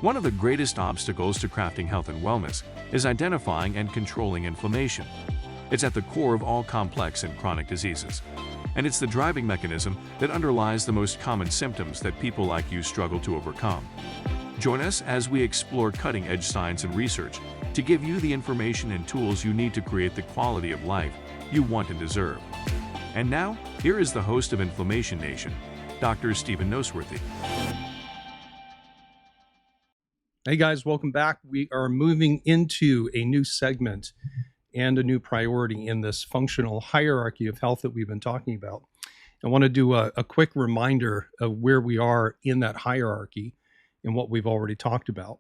One of the greatest obstacles to crafting health and wellness is identifying and controlling inflammation. It's at the core of all complex and chronic diseases, and it's the driving mechanism that underlies the most common symptoms that people like you struggle to overcome. Join us as we explore cutting-edge science and research to give you the information and tools you need to create the quality of life you want and deserve. And now, here is the host of Inflammation Nation, Dr. Stephen Noseworthy. Hey guys, welcome back. We are moving into a new segment and a new priority in this functional hierarchy of health that we've been talking about. I want to do a quick reminder of where we are in that hierarchy and what we've already talked about.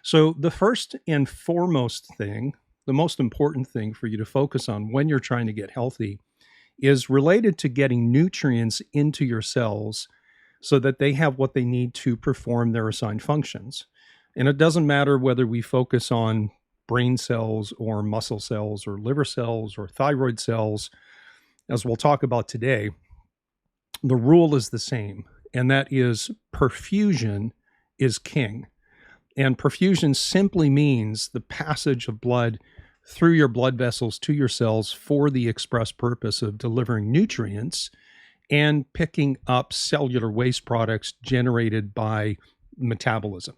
So the first and foremost thing, the most important thing for you to focus on when you're trying to get healthy is related to getting nutrients into your cells so that they have what they need to perform their assigned functions. And it doesn't matter whether we focus on brain cells or muscle cells or liver cells or thyroid cells, as we'll talk about today, the rule is the same, and that is perfusion is king. And perfusion simply means the passage of blood through your blood vessels to your cells for the express purpose of delivering nutrients and picking up cellular waste products generated by metabolism.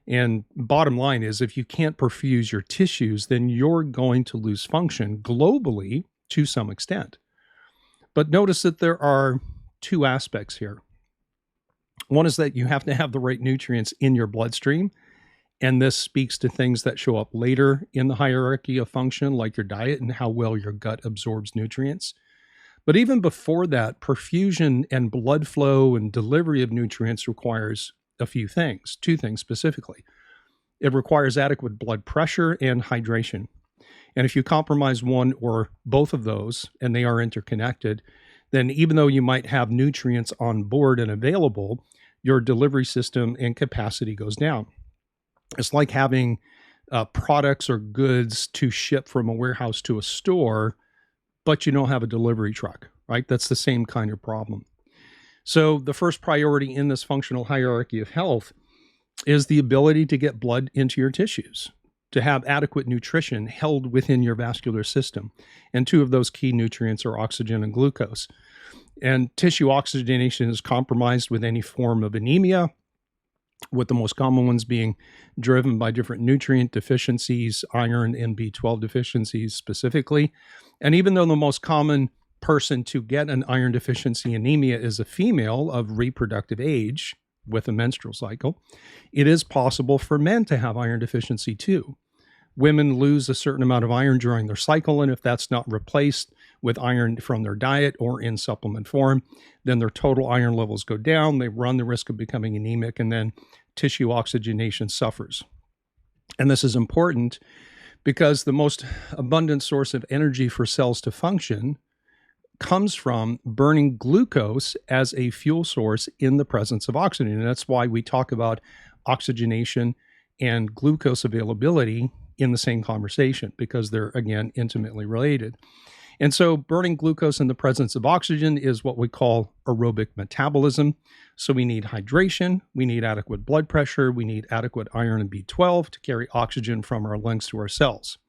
And bottom line is, if you can't perfuse your tissues, then you're going to lose function globally to some extent. But notice that there are two aspects here. One is that you have to have the right nutrients in your bloodstream, and this speaks to things that show up later in the hierarchy of function, like your diet and how well your gut absorbs nutrients. But even before that, perfusion and blood flow and delivery of nutrients requires a few things, two things specifically. It requires adequate blood pressure and hydration. And if you compromise one or both of those, and they are interconnected, then even though you might have nutrients on board and available, your delivery system and capacity goes down. It's like having products or goods to ship from a warehouse to a store, but you don't have a delivery truck, right? That's the same kind of problem. So the first priority in this functional hierarchy of health is the ability to get blood into your tissues, to have adequate nutrition held within your vascular system. And two of those key nutrients are oxygen and glucose. And tissue oxygenation is compromised with any form of anemia, with the most common ones being driven by different nutrient deficiencies, iron and B12 deficiencies specifically. And even though the most common person to get an iron deficiency anemia is a female of reproductive age with a menstrual cycle, it is possible for men to have iron deficiency too. Women lose a certain amount of iron during their cycle, and if that's not replaced with iron from their diet or in supplement form, then their total iron levels go down. They run the risk of becoming anemic, and then tissue oxygenation suffers. And this is important because the most abundant source of energy for cells to function comes from burning glucose as a fuel source in the presence of oxygen. And that's why we talk about oxygenation and glucose availability in the same conversation, because they're, again, intimately related. And so burning glucose in the presence of oxygen is what we call aerobic metabolism. So we need hydration, we need adequate blood pressure, we need adequate iron and B12 to carry oxygen from our lungs to our cells.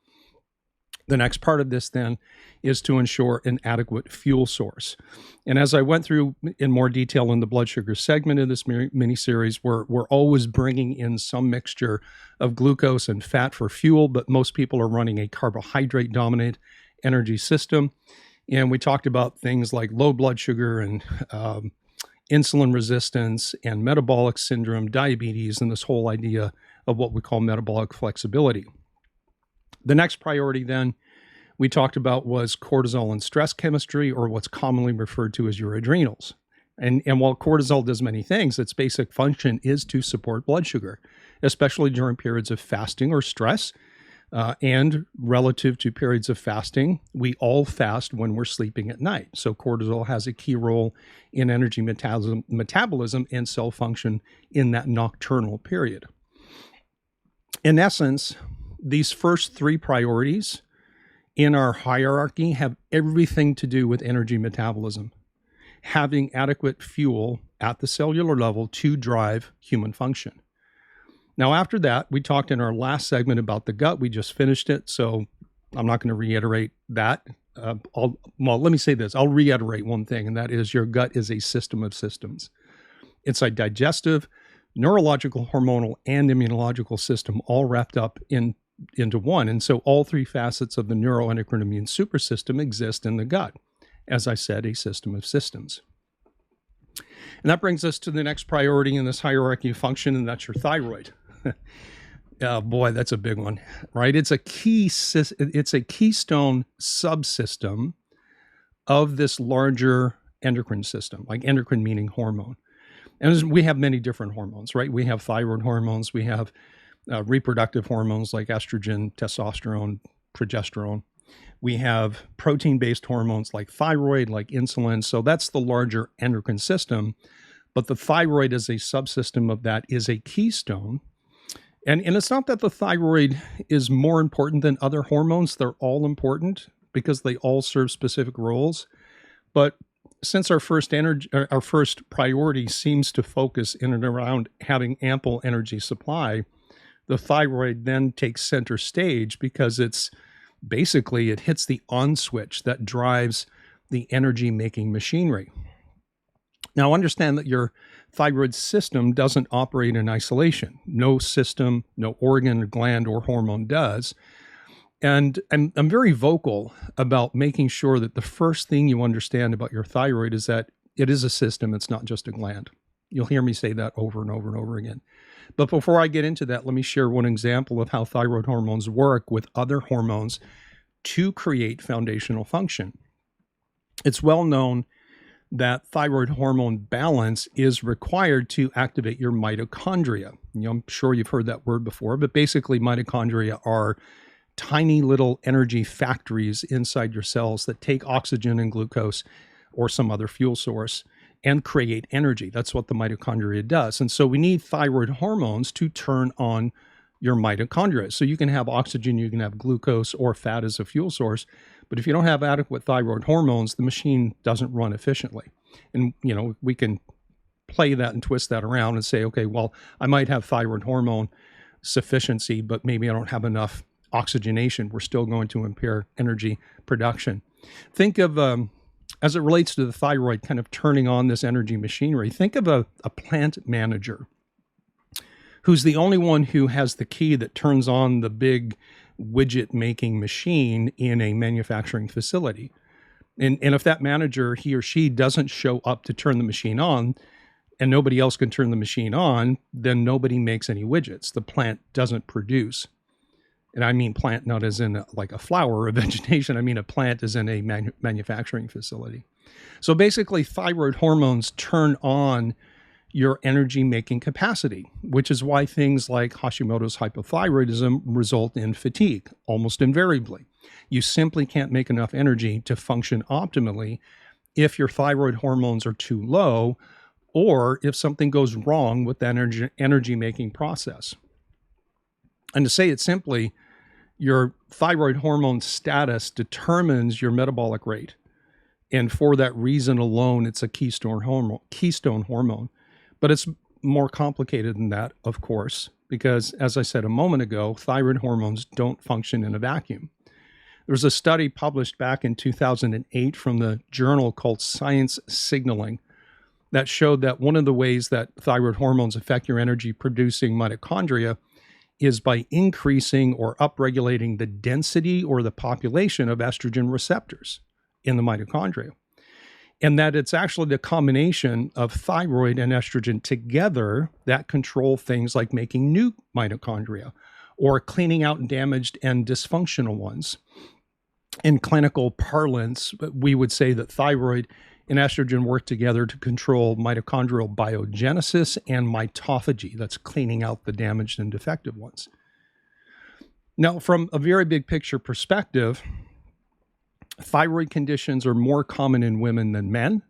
The next part of this then is to ensure an adequate fuel source. And as I went through in more detail in the blood sugar segment of this mini-series, we're always bringing in some mixture of glucose and fat for fuel, but most people are running a carbohydrate-dominant energy system. And we talked about things like low blood sugar and insulin resistance and metabolic syndrome, diabetes, and this whole idea of what we call metabolic flexibility. The next priority then we talked about was cortisol and stress chemistry, or what's commonly referred to as your adrenals. And while cortisol does many things, its basic function is to support blood sugar, especially during periods of fasting or stress. And relative to periods of fasting, we all fast when we're sleeping at night. So cortisol has a key role in energy metabolism and cell function in that nocturnal period. In essence, these first three priorities in our hierarchy have everything to do with energy metabolism, having adequate fuel at the cellular level to drive human function. Now, after that, we talked in our last segment about the gut. We just finished it, so I'm not going to reiterate that. Let me say this. I'll reiterate one thing, and that is your gut is a system of systems. It's a digestive, neurological, hormonal, and immunological system all wrapped up into one. And so all three facets of the neuroendocrine immune supersystem exist in the gut. As I said, a system of systems. And that brings us to the next priority in this hierarchy of function, and that's your thyroid. Oh boy, that's a big one, right? It's a keystone subsystem of this larger endocrine system, like endocrine meaning hormone. And we have many different hormones, right? We have thyroid hormones, we have reproductive hormones like estrogen, testosterone, progesterone. We have protein-based hormones like thyroid, like insulin. So that's the larger endocrine system. But the thyroid as a subsystem of that is a keystone. And it's not that the thyroid is more important than other hormones. They're all important because they all serve specific roles. But since our first priority seems to focus in and around having ample energy supply, the thyroid then takes center stage because it hits the on switch that drives the energy making machinery. Now, understand that your thyroid system doesn't operate in isolation. No system, no organ, gland, or hormone does. And I'm very vocal about making sure that the first thing you understand about your thyroid is that it is a system. It's not just a gland. You'll hear me say that over and over and over again. But before I get into that, let me share one example of how thyroid hormones work with other hormones to create foundational function. It's well known that thyroid hormone balance is required to activate your mitochondria. I'm sure you've heard that word before, but basically mitochondria are tiny little energy factories inside your cells that take oxygen and glucose or some other fuel source and create energy. That's what the mitochondria does. And so we need thyroid hormones to turn on your mitochondria. So you can have oxygen, you can have glucose or fat as a fuel source, but if you don't have adequate thyroid hormones, the machine doesn't run efficiently. And, we can play that and twist that around and say, okay, well, I might have thyroid hormone sufficiency, but maybe I don't have enough oxygenation. We're still going to impair energy production. Think of, as it relates to the thyroid kind of turning on this energy machinery, think of a plant manager who's the only one who has the key that turns on the big widget making machine in a manufacturing facility. And if that manager, he or she, doesn't show up to turn the machine on and nobody else can turn the machine on, then nobody makes any widgets. The plant doesn't produce. And I mean plant not as in like a flower or a vegetation. I mean a plant as in a manufacturing facility. So basically thyroid hormones turn on your energy making capacity, which is why things like Hashimoto's hypothyroidism result in fatigue almost invariably. You simply can't make enough energy to function optimally if your thyroid hormones are too low or if something goes wrong with the energy making process. And to say it simply, your thyroid hormone status determines your metabolic rate. And for that reason alone, it's a keystone hormone. But it's more complicated than that, of course, because as I said a moment ago, thyroid hormones don't function in a vacuum. There was a study published back in 2008 from the journal called Science Signaling that showed that one of the ways that thyroid hormones affect your energy producing mitochondria is by increasing or upregulating the density or the population of estrogen receptors in the mitochondria. And that it's actually the combination of thyroid and estrogen together that control things like making new mitochondria or cleaning out damaged and dysfunctional ones. In clinical parlance, we would say that thyroid and estrogen work together to control mitochondrial biogenesis and mitophagy. That's cleaning out the damaged and defective ones. Now, from a very big picture perspective, thyroid conditions are more common in women than men.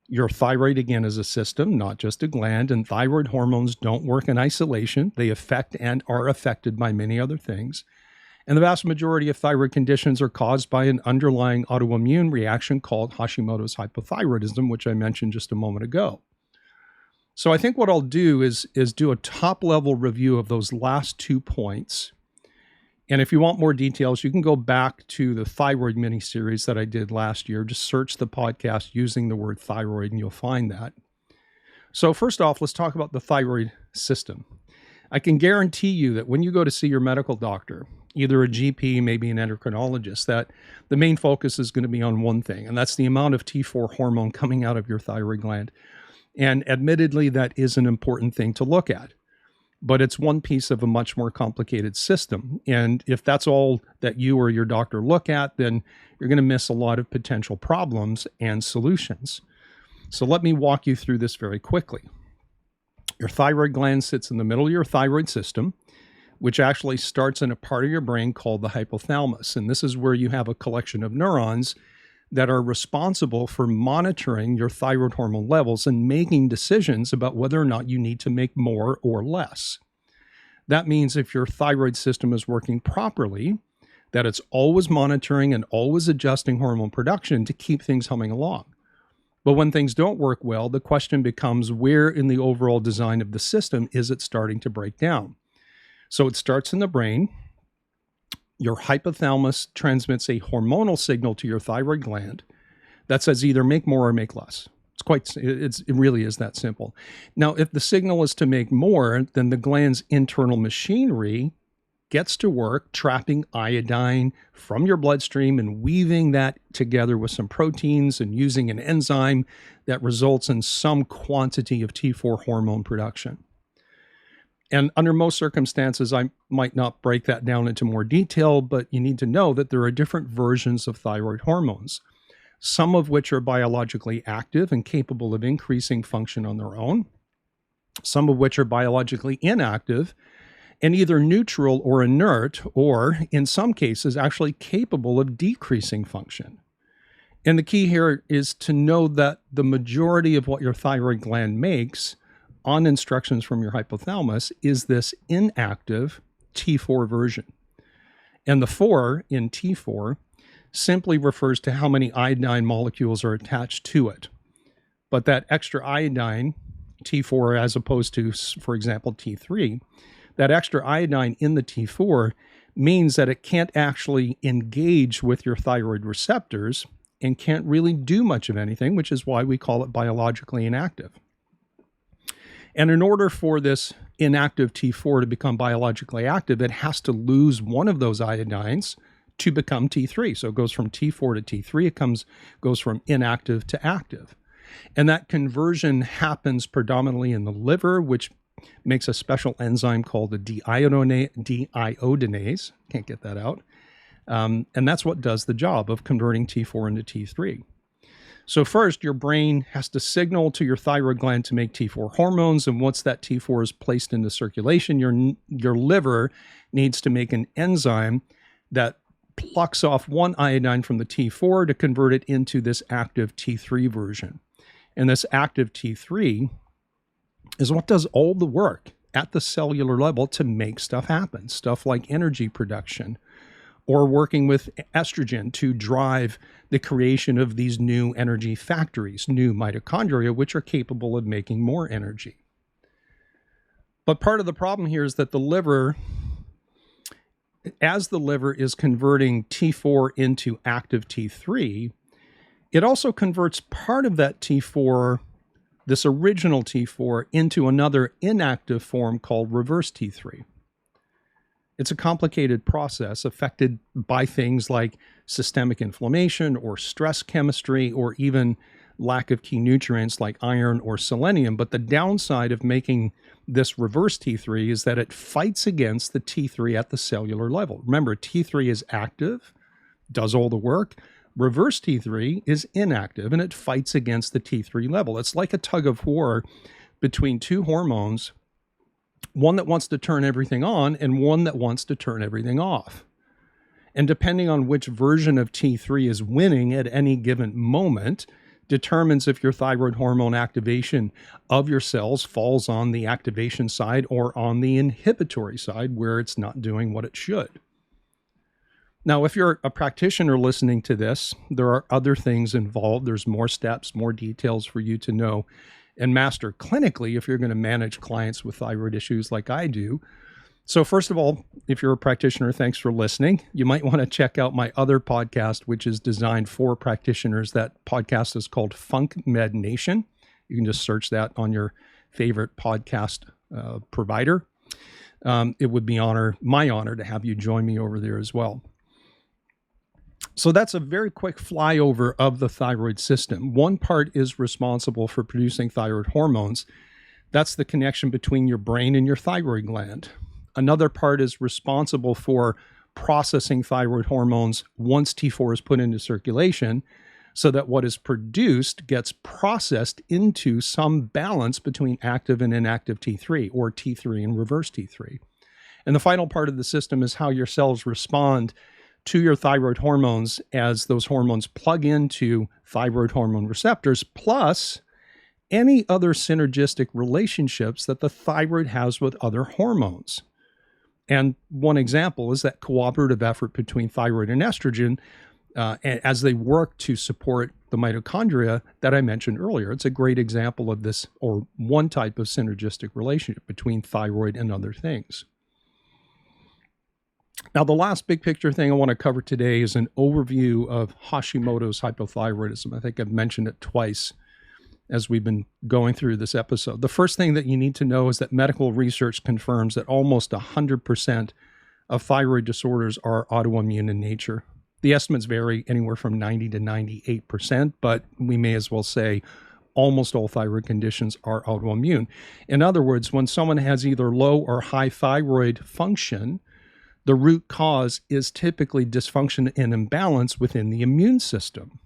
Your thyroid, again, is a system, not just a gland, and thyroid hormones don't work in isolation. They affect and are affected by many other things. And the vast majority of thyroid conditions are caused by an underlying autoimmune reaction called Hashimoto's hypothyroidism, which I mentioned just a moment ago. So I think what I'll do is do a top level review of those last 2 points. And if you want more details, you can go back to the thyroid mini series that I did last year. Just search the podcast using the word thyroid and you'll find that. So first off, let's talk about the thyroid system. I can guarantee you that when you go to see your medical doctor, either a GP, maybe an endocrinologist, that the main focus is going to be on one thing, and that's the amount of T4 hormone coming out of your thyroid gland. And admittedly, that is an important thing to look at, but it's one piece of a much more complicated system. And if that's all that you or your doctor look at, then you're going to miss a lot of potential problems and solutions. So let me walk you through this very quickly. Your thyroid gland sits in the middle of your thyroid system, which actually starts in a part of your brain called the hypothalamus. And this is where you have a collection of neurons that are responsible for monitoring your thyroid hormone levels and making decisions about whether or not you need to make more or less. That means if your thyroid system is working properly, that it's always monitoring and always adjusting hormone production to keep things humming along. But when things don't work well, the question becomes, where in the overall design of the system is it starting to break down? So it starts in the brain. Your hypothalamus transmits a hormonal signal to your thyroid gland that says either make more or make less. It really is that simple. Now, if the signal is to make more, then the gland's internal machinery gets to work trapping iodine from your bloodstream and weaving that together with some proteins and using an enzyme that results in some quantity of T4 hormone production. And under most circumstances, I might not break that down into more detail, but you need to know that there are different versions of thyroid hormones, some of which are biologically active and capable of increasing function on their own, some of which are biologically inactive and either neutral or inert, or in some cases, actually capable of decreasing function. And the key here is to know that the majority of what your thyroid gland makes on instructions from your hypothalamus is this inactive T4 version. And the 4 in T4 simply refers to how many iodine molecules are attached to it. But that extra iodine, T4 as opposed to, for example, T3, that extra iodine in the T4 means that it can't actually engage with your thyroid receptors and can't really do much of anything, which is why we call it biologically inactive. And in order for this inactive T4 to become biologically active, it has to lose one of those iodines to become T3. So it goes from T4 to T3. It goes from inactive to active. And that conversion happens predominantly in the liver, which makes a special enzyme called the deiodinase. Can't get that out. And that's what does the job of converting T4 into T3. So first, your brain has to signal to your thyroid gland to make T4 hormones. And once that T4 is placed into circulation, your liver needs to make an enzyme that plucks off one iodine from the T4 to convert it into this active T3 version. And this active T3 is what does all the work at the cellular level to make stuff happen. Stuff like energy production or working with estrogen to drive the creation of these new energy factories, new mitochondria, which are capable of making more energy. But part of the problem here is that the liver, as the liver is converting T4 into active T3, it also converts part of that T4, this original T4, into another inactive form called reverse T3. It's a complicated process affected by things like systemic inflammation or stress chemistry or even lack of key nutrients like iron or selenium. But the downside of making this reverse T3 is that it fights against the T3 at the cellular level. Remember, T3 is active, does all the work. Reverse T3 is inactive and it fights against the T3 level. It's like a tug of war between two hormones, one that wants to turn everything on and one that wants to turn everything off. And depending on which version of T3 is winning at any given moment determines if your thyroid hormone activation of your cells falls on the activation side or on the inhibitory side where it's not doing what it should. Now, if you're a practitioner listening to this, there are other things involved. There's more steps, more details for you to know and master clinically if you're going to manage clients with thyroid issues like I do. So first of all, if you're a practitioner, thanks for listening. You might want to check out my other podcast, which is designed for practitioners. That podcast is called Funk Med Nation. You can just search that on your favorite podcast provider. It would be my honor to have you join me over there as well. So that's a very quick flyover of the thyroid system. One part is responsible for producing thyroid hormones. That's the connection between your brain and your thyroid gland. Another part is responsible for processing thyroid hormones once T4 is put into circulation, so that what is produced gets processed into some balance between active and inactive T3, or T3 and reverse T3. And the final part of the system is how your cells respond to your thyroid hormones as those hormones plug into thyroid hormone receptors, plus any other synergistic relationships that the thyroid has with other hormones. And one example is that cooperative effort between thyroid and estrogen as they work to support the mitochondria that I mentioned earlier. It's a great example of this, or one type of synergistic relationship between thyroid and other things. Now, the last big picture thing I want to cover today is an overview of Hashimoto's hypothyroidism. I think I've mentioned it twice as we've been going through this episode. The first thing that you need to know is that medical research confirms that almost 100% of thyroid disorders are autoimmune in nature. The estimates vary anywhere from 90 to 98%, but we may as well say almost all thyroid conditions are autoimmune. In other words, when someone has either low or high thyroid function, the root cause is typically dysfunction and imbalance within the immune system.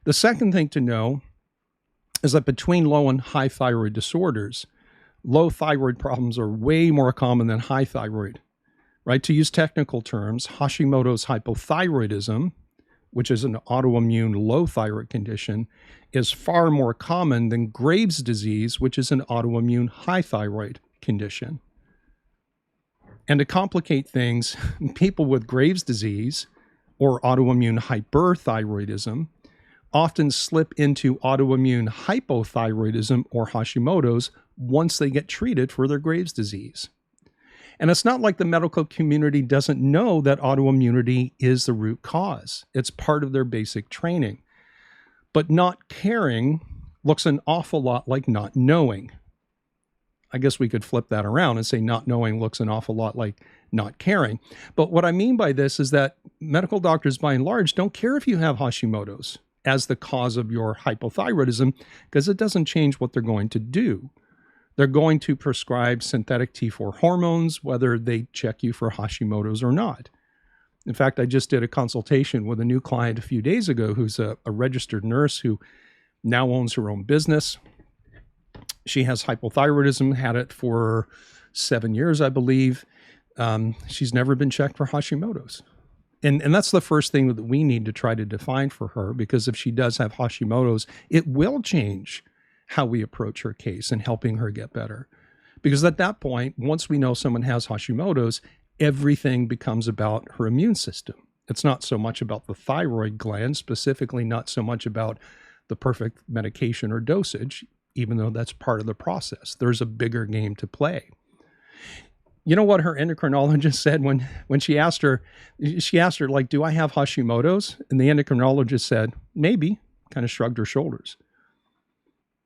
The second thing to know is that between low and high thyroid disorders, low thyroid problems are way more common than high thyroid, right? To use technical terms, Hashimoto's hypothyroidism, which is an autoimmune low thyroid condition, is far more common than Graves' disease, which is an autoimmune high thyroid condition. And to complicate things, people with Graves' disease or autoimmune hyperthyroidism often slip into autoimmune hypothyroidism or Hashimoto's once they get treated for their Graves' disease. And it's not like the medical community doesn't know that autoimmunity is the root cause. It's part of their basic training. But not caring looks an awful lot like not knowing. I guess we could flip that around and say not knowing looks an awful lot like not caring. But what I mean by this is that medical doctors, by and large, don't care if you have Hashimoto's as the cause of your hypothyroidism, because it doesn't change what they're going to do. They're going to prescribe synthetic T4 hormones, whether they check you for Hashimoto's or not. In fact, I just did a consultation with a new client a few days ago who's a registered nurse who now owns her own business. She has hypothyroidism, had it for 7 years, I believe. She's never been checked for Hashimoto's. And that's the first thing that we need to try to define for her, because if she does have Hashimoto's, it will change how we approach her case and helping her get better. Because at that point, once we know someone has Hashimoto's, everything becomes about her immune system. It's not so much about the thyroid gland, specifically not so much about the perfect medication or dosage, even though that's part of the process. There's a bigger game to play. You know what her endocrinologist said when she asked her, like, do I have Hashimoto's? And the endocrinologist said, maybe, kind of shrugged her shoulders.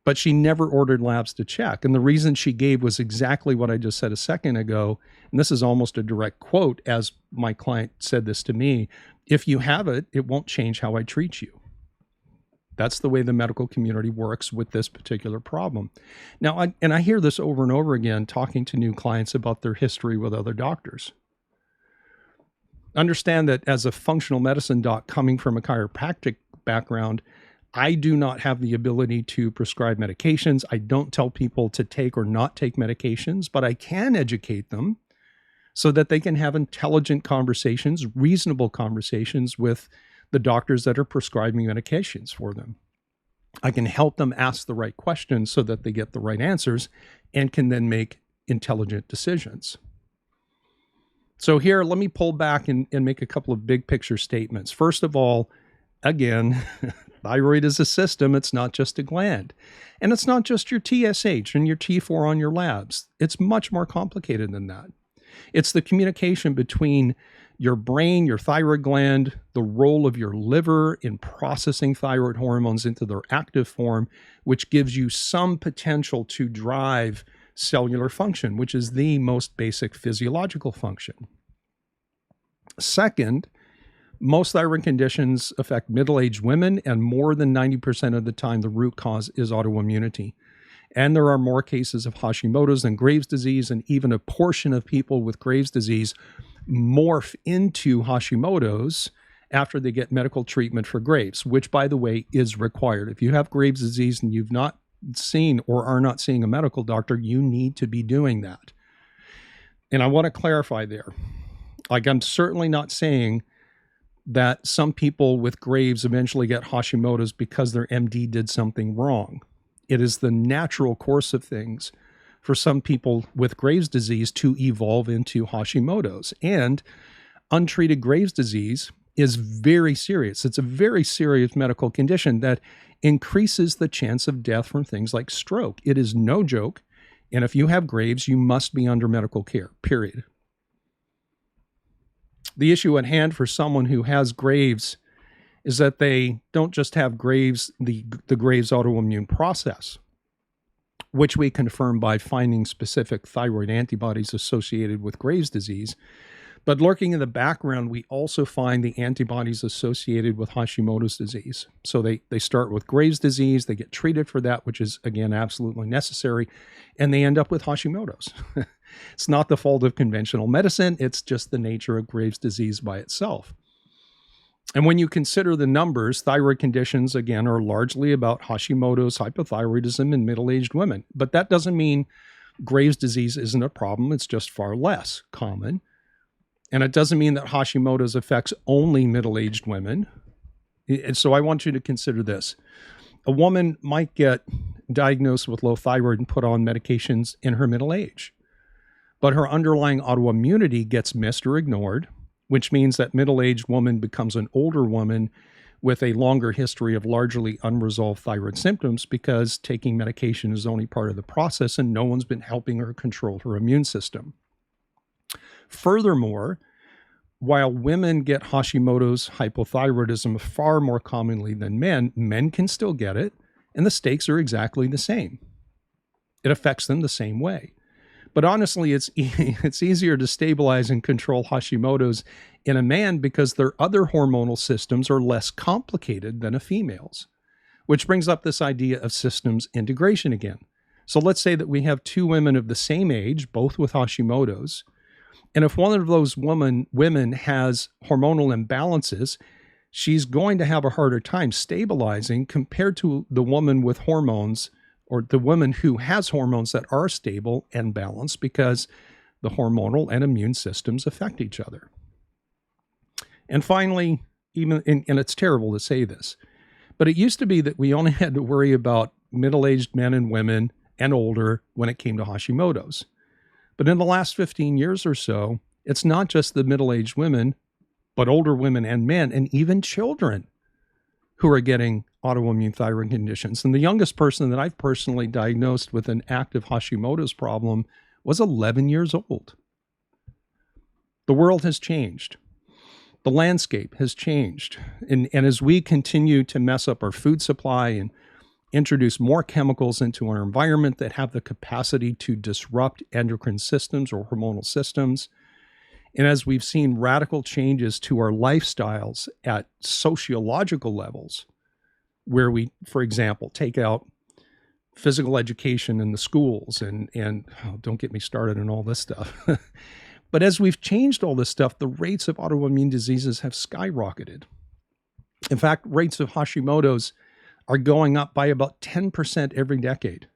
But she never ordered labs to check. And the reason she gave was exactly what I just said a second ago. And this is almost a direct quote, as my client said this to me: if you have it, it won't change how I treat you. That's the way the medical community works with this particular problem. Now, I hear this over and over again, talking to new clients about their history with other doctors. Understand that as a functional medicine doc coming from a chiropractic background, I do not have the ability to prescribe medications. I don't tell people to take or not take medications, but I can educate them so that they can have intelligent conversations, reasonable conversations with the doctors that are prescribing medications for them. I can help them ask the right questions so that they get the right answers and can then make intelligent decisions. So here, let me pull back and make a couple of big picture statements. First of all, again, Thyroid is a system. It's not just a gland. And it's not just your TSH and your T4 on your labs. It's much more complicated than that. It's the communication between your brain, your thyroid gland, the role of your liver in processing thyroid hormones into their active form, which gives you some potential to drive cellular function, which is the most basic physiological function. Second, most thyroid conditions affect middle-aged women, and more than 90% of the time, the root cause is autoimmunity. And there are more cases of Hashimoto's than Graves' disease, and even a portion of people with Graves' disease morph into Hashimoto's after they get medical treatment for Graves', which, by the way, is required. If you have Graves' disease and you've not seen or are not seeing a medical doctor, you need to be doing that. And I want to clarify there. Like, I'm certainly not saying that some people with Graves' eventually get Hashimoto's because their MD did something wrong. It is the natural course of things for some people with Graves' disease to evolve into Hashimoto's. And untreated Graves' disease is very serious. It's a very serious medical condition that increases the chance of death from things like stroke. It is no joke. And if you have Graves', you must be under medical care, period. The issue at hand for someone who has Graves' is that they don't just have Graves', the Graves' autoimmune process, which we confirm by finding specific thyroid antibodies associated with Graves' disease. But lurking in the background, we also find the antibodies associated with Hashimoto's disease. So they start with Graves' disease, they get treated for that, which is, again, absolutely necessary, and they end up with Hashimoto's. It's not the fault of conventional medicine, it's just the nature of Graves' disease by itself. And when you consider the numbers, thyroid conditions, again, are largely about Hashimoto's, hypothyroidism in middle-aged women. But that doesn't mean Graves' disease isn't a problem, it's just far less common. And it doesn't mean that Hashimoto's affects only middle-aged women. And so I want you to consider this. A woman might get diagnosed with low thyroid and put on medications in her middle age, but her underlying autoimmunity gets missed or ignored, which means that middle-aged woman becomes an older woman with a longer history of largely unresolved thyroid symptoms because taking medication is only part of the process and no one's been helping her control her immune system. Furthermore, while women get Hashimoto's hypothyroidism far more commonly than men, men can still get it, and the stakes are exactly the same. It affects them the same way. But honestly, it's easier to stabilize and control Hashimoto's in a man because their other hormonal systems are less complicated than a female's, which brings up this idea of systems integration again. So let's say that we have two women of the same age, both with Hashimoto's, and if one of those women has hormonal imbalances, she's going to have a harder time stabilizing compared to the woman with hormones or the woman who has hormones that are stable and balanced because the hormonal and immune systems affect each other. And finally, and it's terrible to say this, but it used to be that we only had to worry about middle-aged men and women and older when it came to Hashimoto's. But in the last 15 years or so, it's not just the middle-aged women, but older women and men, and even children who are getting autoimmune thyroid conditions. And the youngest person that I've personally diagnosed with an active Hashimoto's problem was 11 years old. The world has changed. The landscape has changed. And as we continue to mess up our food supply and introduce more chemicals into our environment that have the capacity to disrupt endocrine systems or hormonal systems. And as we've seen radical changes to our lifestyles at sociological levels, where we, for example, take out physical education in the schools and don't get me started on all this stuff. But as we've changed all this stuff, the rates of autoimmune diseases have skyrocketed. In fact, rates of Hashimoto's are going up by about 10% every decade.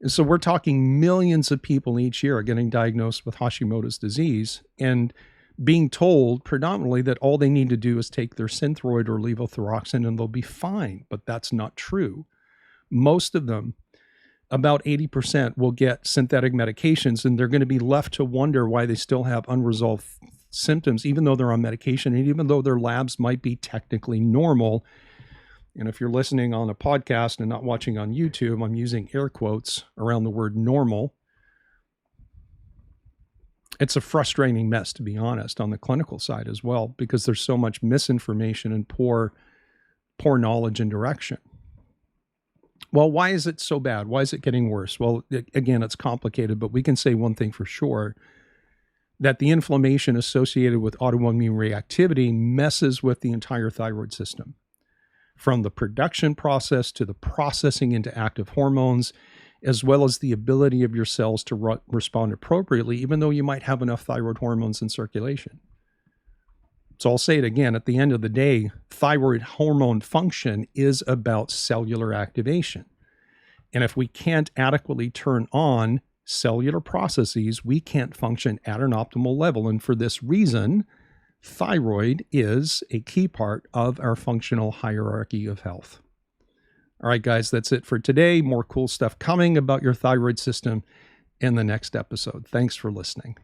And so we're talking millions of people each year are getting diagnosed with Hashimoto's disease and being told predominantly that all they need to do is take their Synthroid or levothyroxine and they'll be fine. But that's not true. Most of them, about 80%, will get synthetic medications and they're going to be left to wonder why they still have unresolved symptoms, even though they're on medication and even though their labs might be technically normal. And if you're listening on a podcast and not watching on YouTube, I'm using air quotes around the word normal. It's a frustrating mess, to be honest, on the clinical side as well, because there's so much misinformation and poor knowledge and direction. Well, why is it so bad? Why is it getting worse? Well, again, it's complicated, but we can say one thing for sure, that the inflammation associated with autoimmune reactivity messes with the entire thyroid system, from the production process to the processing into active hormones, as well as the ability of your cells to respond appropriately, even though you might have enough thyroid hormones in circulation. So I'll say it again, at the end of the day, thyroid hormone function is about cellular activation. And if we can't adequately turn on cellular processes, we can't function at an optimal level. And for this reason, thyroid is a key part of our functional hierarchy of health. All right, guys, that's it for today. More cool stuff coming about your thyroid system in the next episode. Thanks for listening.